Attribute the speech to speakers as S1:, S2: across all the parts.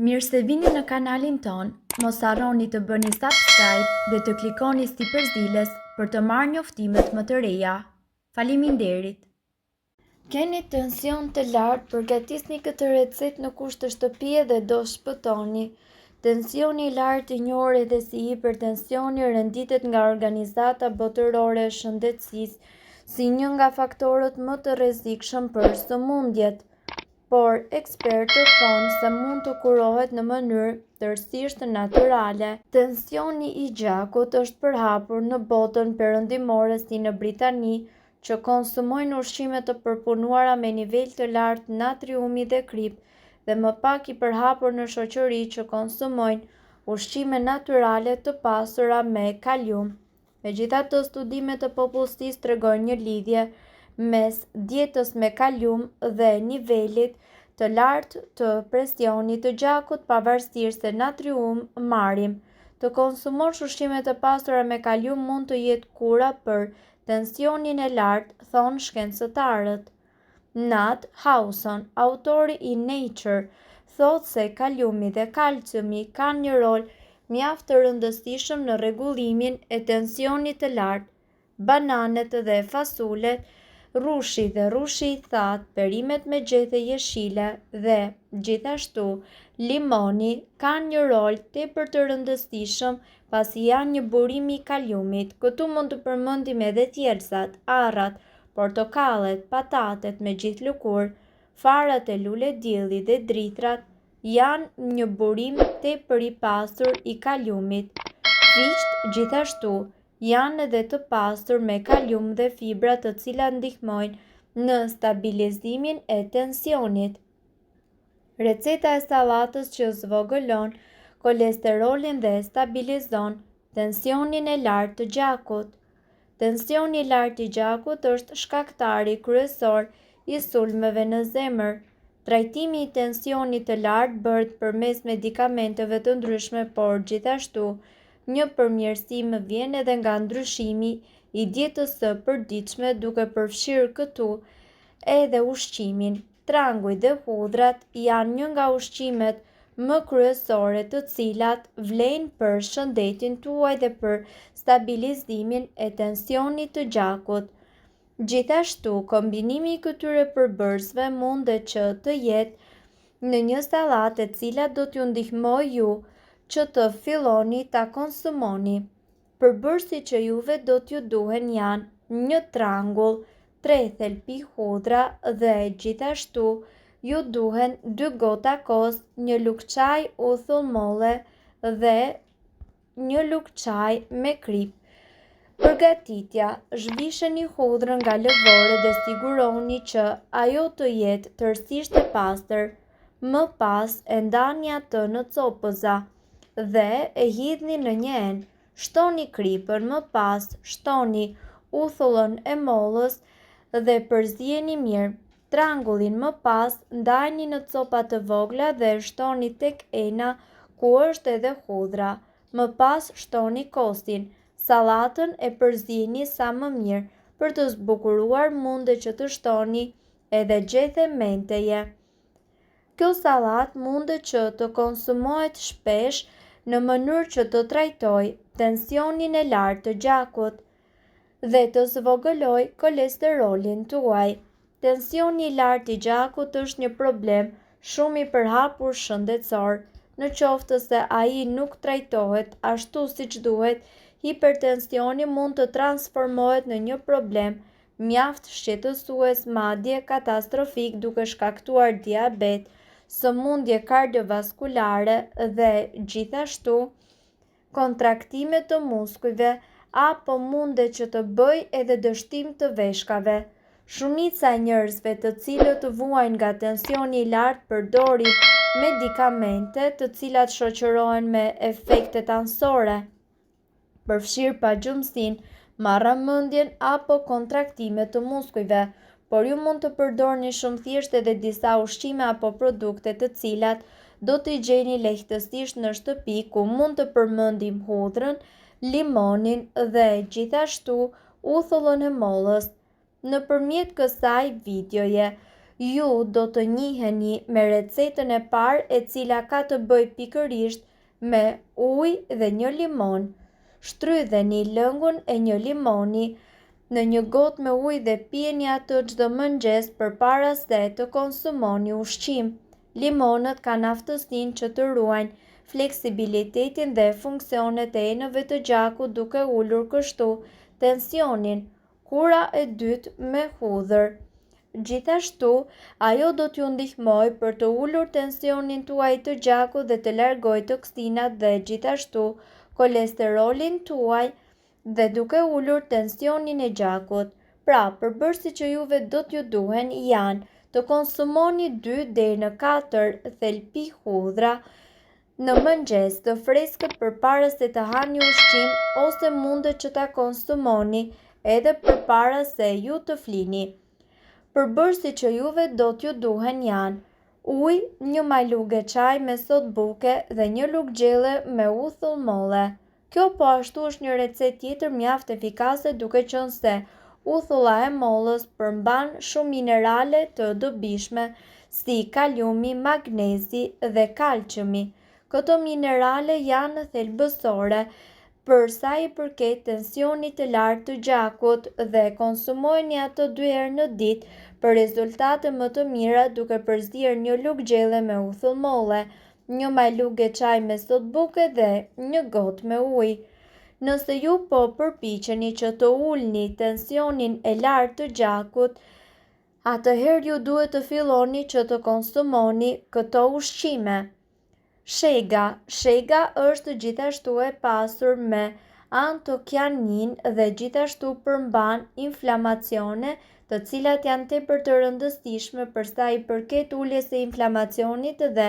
S1: Mirë se vini në kanalin ton, mos harroni të bëni subscribe dhe të klikoni si përzieles për të marrë njoftimet më të reja. Faleminderit! Keni tension të lartë, përgatisni këtë recetë në kushte shtëpie dhe do shpëtoni. Tensioni i lartë, i njohur edhe si hipertensioni, renditet nga Organizata Botërore e Shëndetësisë si një nga faktorët më të rrezikshëm për sëmundjet. Por ekspertët thonë se mund të kurohet në mënyrë tërësisht natyrale. Tensioni i gjakut është përhapur në botën perëndimore si në Britani, që konsumojnë ushqime të përpunuara me nivel të lartë natriumi dhe krip, dhe më pak i përhapur në shoqëri që konsumojnë ushqime natyrale të pasura me kalium. Megjithatë, studimet e popullsisë tregojnë një lidhje mes dietës me kalium dhe nivelit të lartë të presionit të gjakut, pavarësisht se natrium marrim. Të konsumosh ushqime të pasura me kalium mund të jetë kura për tensionin e lartë, thonë shkencëtarët. Nat Hawson, autori i Nature, thotë se kaliumi dhe kalciumi kanë një rol mjaft të rëndësishëm në rregullimin e tensionit të lartë. Bananet dhe fasulet, rushi dhe rushi i thatë, perimet me gjethe jeshile dhe gjithashtu limoni kanë një rol tepër të rëndësishëm pasi janë një burim i kaliumit. Këtu mund të përmendim edhe thjelsat, arrat, portokallet, patatet me gjithë lëkurë, farat e lule dielli dhe dritrat janë një burim tepër i pasur i kaliumit. Fisht gjithashtu janë edhe të pasur me kalium dhe fibra, të cilat ndihmojnë në stabilizimin e tensionit. Receta e sallatës që zvogëlon kolesterolin dhe stabilizon tensionin e lartë të gjakut. Tensioni i lartë i gjakut është shkaktari kryesor i sulmeve në zemër. Trajtimi i tensionit të lartë bëhet përmes medikamenteve të ndryshme, por gjithashtu një përmirësim vjen edhe nga ndryshimi i dietës së përditshme, duke përfshirë këtu edhe ushqimin. Tranguj dhe hudhrat janë një nga ushqimet më kryesore, të cilat vlen për shëndetin tuaj dhe për stabilizimin e tensionit të gjakut. Gjithashtu, kombinimi i këtyre përbërësve mundet që të jetë në një sallatë, e cila do t'ju ndihmojë ju që të filloni ta konsumoni. Përbërësit që juve do t'ju duhen janë një trangull, 3 thelpi hudhra dhe gjithashtu ju duhen 2 gota kos, 1 lugë çaj uthull molle dhe 1 lugë çaj me krip. Përgatitja: zhvisheni hudhrën nga lëvore dhe siguroni që ajo të jetë tërësisht e pastër. Më pas e ndani atë në copëza dhe e hidhni në një enë. Shtoni kripën, më pas shtoni uthullën e mollës dhe përzijeni mirë. Trangullin më pas ndajni në copa të vogla dhe shtoni tek ena ku është edhe hudhra. Më pas shtoni kosin. Sallatën e përzijeni sa më mirë. Për të zbukuruar mundet që të shtoni edhe gjethe menteje. Kjo sallatë mundet që të konsumohet shpesh në mënyrë që të trajtojë tensionin e lartë të gjakut dhe të zvogëloj kolesterolin tuaj. Tensioni i lartë i gjakut është një problem shumë i përhapur shëndetësor. Në qoftë se ai nuk trajtohet ashtu siç duhet, hipertensioni mund të transformohet në një problem mjaft shqetësues, madje katastrofik, duke shkaktuar diabet, sëmundje kardiovaskulare dhe gjithashtu kontraktime të muskujve, apo mundet që të bëjë edhe dështim të veshkave. Shumica e njerëzve të cilët vuajnë nga tensioni i lartë përdorin medikamente të cilat shoqërohen me efektet anësore, përfshirë pagjumsinë, marrëmendjen apo kontraktime të muskujve, por ju mund të përdorni shumë thjesht edhe disa ushqime apo produkte të cilat do t'i gjeni lehtësisht në shtëpi, ku mund të përmendim hudhrën, limonin dhe gjithashtu uthullën e mollës. Nëpërmjet kësaj videoje Ju do të njiheni me recetën e parë e cila ka të bëjë pikërisht me ujë dhe një limon. Shtrydheni lëngun e një limoni në një gotë me ujë dhe pijeni atë çdo mëngjes përpara se të konsumoni ushqim. Limonët kanë aftësinë që të ruajnë fleksibilitetin dhe funksionet e enëve të gjakut duke ulur kështu tensionin. Kura e dytë me hudhër. Gjithashtu, ajo do t'ju ndihmojë për të ulur tensionin tuaj të gjakut dhe të largojë toksinat dhe gjithashtu kolesterolin tuaj dhe duke ulur tensionin e gjakut. Pra, përbërësit që juve do t'ju duhen janë të konsumoni 2 deri në 4 thelpi hudhra në mëngjes të freskët përpara se të hani ushqim ose mundet që ta konsumoni edhe përpara se ju të flini. Përbërësit që juve do t'ju duhen janë ujë, një majlugë çaj me sodë buke dhe një lugë gjelle me uthull molle. Kjo po ashtu është një recetë tjetër mjaft efikase duke qenë se uthulla e mollës përmban shumë minerale të dobishme si kaliumi, magnezi dhe kalciumi. Këto minerale janë thelbësore për sa i përket tensionit të lartë të gjakut dhe konsumojeni ato 2 herë në ditë për rezultate më të mira duke përzierë një lugë gjelle me uthull molle, një majlugë çaj me sodë buke dhe një gotë me ujë. Nëse ju po përpiqeni që të ulni tensionin e lartë të gjakut, atëherë ju duhet të filloni që të konsumoni këto ushqime. Shega është gjithashtu e pasur me antokianin dhe gjithashtu përmban inflamacione të cilat janë tepër të rëndësishme për sa i përket uljes së inflamacionit dhe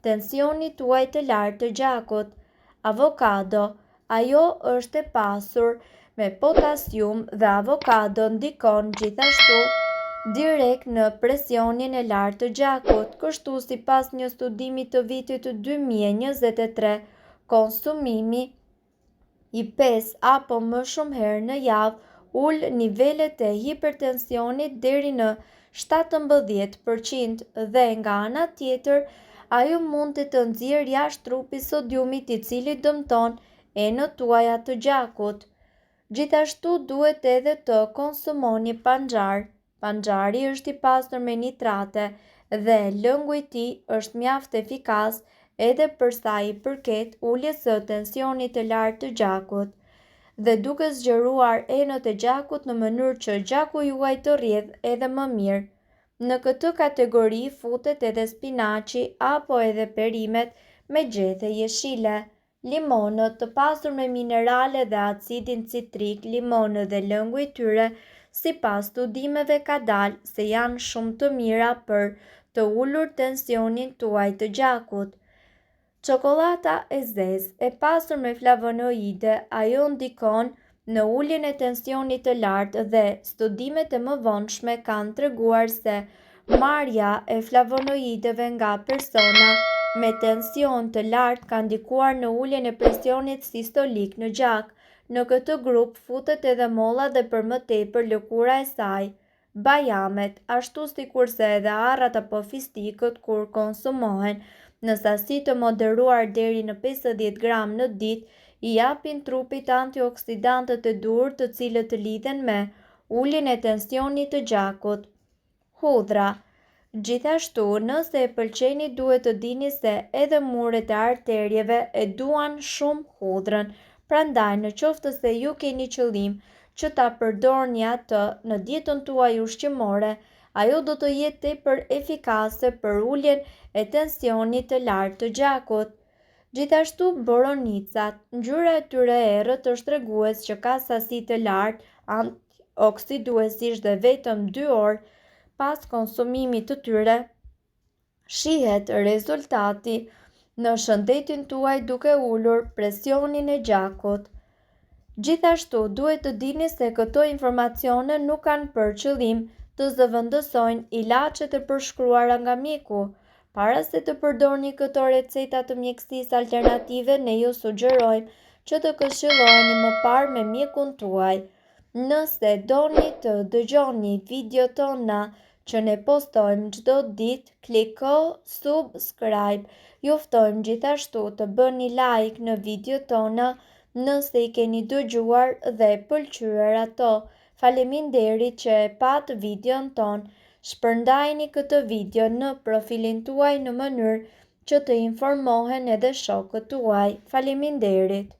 S1: tensionit tuaj të lartë të gjakut. Avokado, ajo është e pasur me potasium dhe avokado ndikon gjithashtu direkt në presionin e lartë të gjakut. Kështu sipas një studimi të vitit 2023, konsumimi i 5 apo më shumë herë në javë ul nivelet e hipertensionit deri në 17% dhe nga ana tjetër ajo mund të nxjerrë jashtë trupit sodiumit i cili dëmton enët tuaja të gjakut. Gjithashtu duhet edhe të konsumoni panxar. Panxari është i pasur me nitrate dhe lëngu i tij është mjaft efikas edhe për sa i përket uljes së tensionit të lartë të gjakut dhe duke zgjeruar enët e gjakut në mënyrë që gjaku juaj të rrjedhë edhe më mirë. Në këtë kategori futet edhe spinaçi apo edhe perimet me gjethe jeshile. Limonët të pasur me minerale dhe acidin citrik, limonët dhe lëngu i tyre sipas studimeve ka dalë se janë shumë të mira për të ulur tensionin tuaj të gjakut. Çokolata e zezë e pasur me flavonoide, ajo ndikon në uljen e tensionit të lartë dhe studimet e mëvonshme kanë treguar se marrja e flavonoideve nga persona me tension të lartë ka ndikuar në uljen e presionit sistolik në gjak. Në këtë grup futet edhe molla dhe për më tepër lëkura e saj. Bajamet, ashtu sikurse edhe arrat apo fistikët kur konsumohen në sasi të moderuar deri në 50 gram në ditë, i japin trupit antioksidantët e duhur të cilët lidhen me uljen e tensionit të gjakut. Hudhra. Gjithashtu, nëse e pëlqeni duhet të dini se edhe muret e arterieve e duan shumë hudhrën. Prandaj, në qoftë se ju keni qëllim që ta përdorni atë në dietën tuaj ushqimore, ajo do të jetë tepër efikase për uljen e tensionit të lartë të gjakut. Gjithashtu boronicat, ngjyra e tyre e errët është tregues që ka sasi të lartë antioksiduesish dhe vetëm 2 orë pas konsumimit të tyre shihet rezultati në shëndetin tuaj duke ulur presionin e gjakut. Gjithashtu duhet të dini se këto informacione nuk kanë për qëllim të zëvendësojnë ilaçet e përshkruara nga mjeku. Para se të përdorni këto receta të mjekësisë alternative, ne ju sugjerojmë që të këshilloheni më parë me mjekun tuaj. Nëse doni të dëgjoni video tona që ne postojmë çdo ditë, kliko subscribe. Ju ftojmë gjithashtu të bëni like në video tona nëse i keni dëgjuar dhe pëlqyer ato. Faleminderit që e pat videon ton. Shpërndajni këtë video në profilin tuaj në mënyrë që të informohen edhe shokët tuaj. Faleminderit.